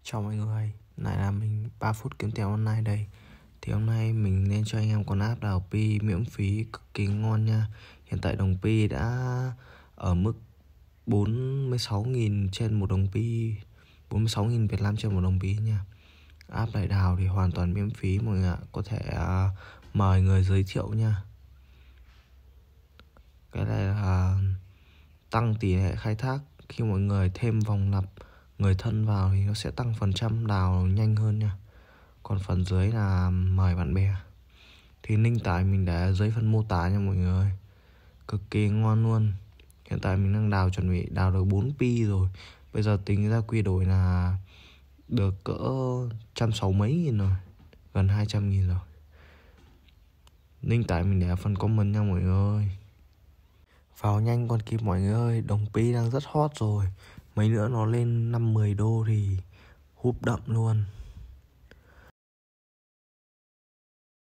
Chào mọi người, lại là mình 3 phút kiếm tiền online đây. Thì hôm nay mình nên cho anh em con app đào Pi miễn phí cực kỳ ngon nha. Hiện tại đồng Pi đã ở mức 46.000 trên một đồng Pi, 46.000 Việt Nam trên một đồng Pi nha. App này đào thì hoàn toàn miễn phí mọi người ạ. Có thể mời người giới thiệu nha. Cái này là tăng tỷ lệ khai thác. Khi mọi người thêm vòng lặp người thân vào thì nó sẽ tăng phần trăm đào nhanh hơn nha. Còn phần dưới là mời bạn bè. Thì link tải mình để dưới phần mô tả nha mọi người. Cực kỳ ngon luôn. Hiện tại mình đang đào, chuẩn bị đào được 4 pi rồi. Bây giờ tính ra quy đổi là được cỡ 160 mấy nghìn rồi, gần 200.000 rồi. Link tải mình để ở phần comment nha mọi người. Vào nhanh còn kịp mọi người ơi. Đồng Pi đang rất hot rồi. Mấy nữa nó lên 5-10 đô thì húp đậm luôn.